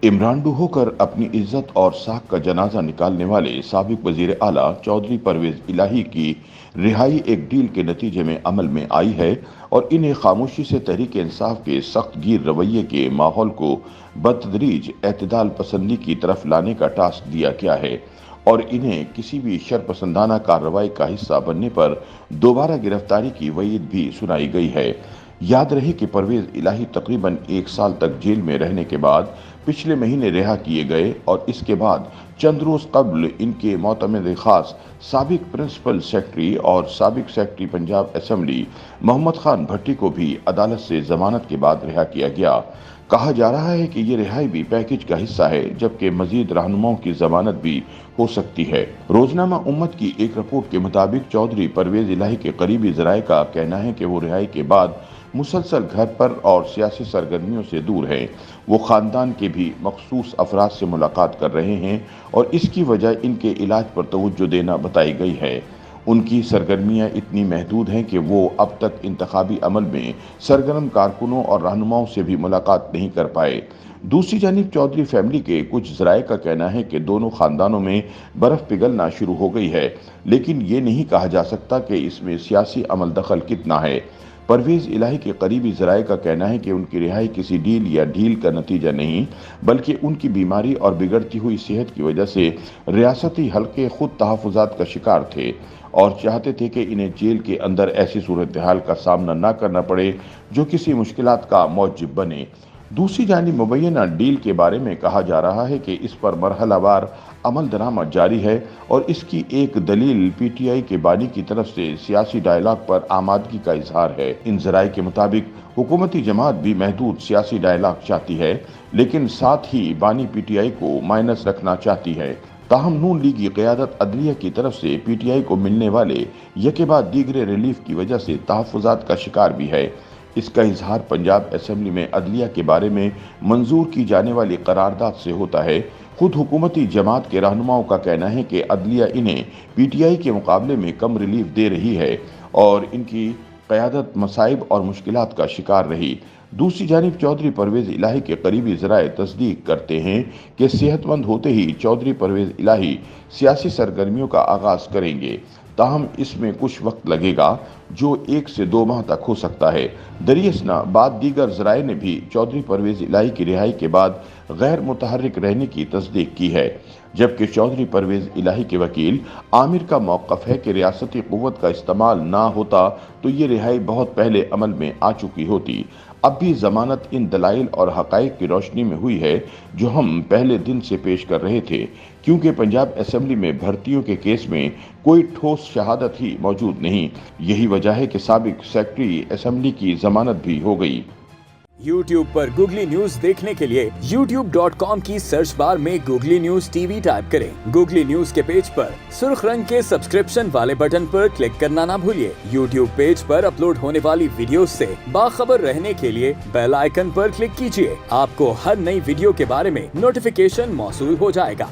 Imran do होकर अपनी इज्जत और साख का जनाजा निकालने वाले साबिक वजीर आला चौधरी परवेज इलाही की रिहाई एक डील के नतीजे में अमल में आई है और इन्हें खामोशी से तहरीक इंसाफ के सख्त गिर रवैये के माहौल को बतदरीज एतदाल पसंदी की तरफ लाने का टास्क दिया गया है और इन्हें किसी भी शरपसंदाना कार्रवाई का हिस्सा बनने पर दोबारा गिरफ्तारी की वईद भी सुनाई गई है। याद रहे कि परवेज इलाही तकरीबन 1 साल तक जेल में रहने के बाद पिछले महीने रिहा किए गए और इसके बाद चंद रोज कबल इनके मोतमिद खास साबिक प्रिंसिपल सेक्रेटरी और साबिक सेक्रेटरी पंजाब असेंबली मोहम्मद खान भट्टी को भी अदालत से जमानत के बाद रिहा किया गया। कहा जा रहा है कि ये रिहाई भी पैकेज का हिस्सा है, जबकि मजीद रहनुमाओं की जमानत भी हो सकती है। रोजनामा उम्मत की एक रिपोर्ट के मुताबिक चौधरी परवेज इलाही के करीबी जराये का कहना है कि वो रिहाई के बाद मुसलसल घर पर और सियासी सरगर्मियों से दूर हैं। वो खानदान के भी मखसूस अफराद से मुलाकात कर रहे हैं और इसकी वजह इनके इलाज पर तवज्जो देना बताई गई है। उनकी सरगर्मियां इतनी महदूद हैं कि वो अब तक इंतखाबी अमल में सरगर्म कारकुनों और रहनुमाओं से भी मुलाकात नहीं कर पाए। दूसरी जानिब चौधरी फैमिली के कुछ जराये का कहना है कि दोनों खानदानों में बर्फ पिघलना शुरू हो गई है, लेकिन ये नहीं कहा जा सकता कि इसमें सियासी अमल दखल कितना है। परवेज इलाही के करीबी जराये का कहना है कि उनकी रिहाई किसी डील या ढील का नतीजा नहीं, बल्कि उनकी बीमारी और बिगड़ती हुई सेहत की वजह से रियासती हल्के खुद तहफ़्फ़ुज़ात का शिकार थे और चाहते थे कि इन्हें जेल के अंदर ऐसी सूरत हाल का सामना न करना पड़े जो किसी मुश्किलात का मौजिब बने। दूसरी जानिब मुबैना डील के बारे में कहा जा रहा है कि इस पर मरहलावार अमल दरामद जारी है और इसकी एक दलील पीटीआई के बानी की तरफ से सियासी डायलॉग पर आमादगी का इजहार है। इन जराये के मुताबिक हुकूमती जमात भी महदूद सियासी डायलॉग चाहती है, लेकिन साथ ही बानी पीटीआई को माइनस रखना चाहती है। ताहम नून लीगी क़यादत अदलिया की तरफ से पीटीआई को मिलने वाले यके बाद दीगरे रिलीफ की वजह से तहफ़्फ़ुज़ात का शिकार भी है। इसका इजहार पंजाब असेंबली में अदलिया के बारे में मंजूर की जाने वाली करारदाद से होता है। खुद हुकूमती जमात के रहनुमाओं का कहना है कि अदलिया इन्हें पीटीआई के मुकाबले में कम रिलीफ दे रही है और इनकी क़यादत मसाइब और मुश्किलात का शिकार रही। दूसरी जानिब चौधरी परवेज इलाही के करीबी जराये तस्दीक करते हैं कि सेहतमंद होते ही चौधरी परवेज इलाही सियासी सरगर्मियों का आगाज करेंगे, ताहम इसमें कुछ वक्त लगेगा जो 1 से 2 माह तक हो सकता है। दरियसना बाद दीगर जराये ने भी चौधरी परवेज इलाही की रिहाई के बाद गैर मुतहर्रिक रहने की तस्दीक की है, जबकि चौधरी परवेज इलाही के वकील आमिर का मौक़िफ़ है कि रियासती क़ुव्वत का इस्तेमाल ना होता तो ये रिहाई बहुत पहले अमल में आ चुकी होती। अब भी जमानत इन दलाइल और हक़ाइक़ की रोशनी में हुई है जो हम पहले दिन से पेश कर रहे थे, क्योंकि पंजाब असेंबली में भर्तियों के केस में कोई ठोस शहादत ही मौजूद नहीं। यही वजह है कि साबिक सेक्रेटरी असेंबली की जमानत भी हो गई। YouTube पर गूगली न्यूज देखने के लिए youtube.com की सर्च बार में गूगली न्यूज टीवी टाइप करें। गूगली न्यूज के पेज पर सुर्ख रंग के सब्सक्रिप्शन वाले बटन पर क्लिक करना ना भूलिए। YouTube पेज पर अपलोड होने वाली वीडियोस से बाखबर रहने के लिए बेल आइकन पर क्लिक कीजिए। आपको हर नई वीडियो के बारे में नोटिफिकेशन मौसूल हो जाएगा।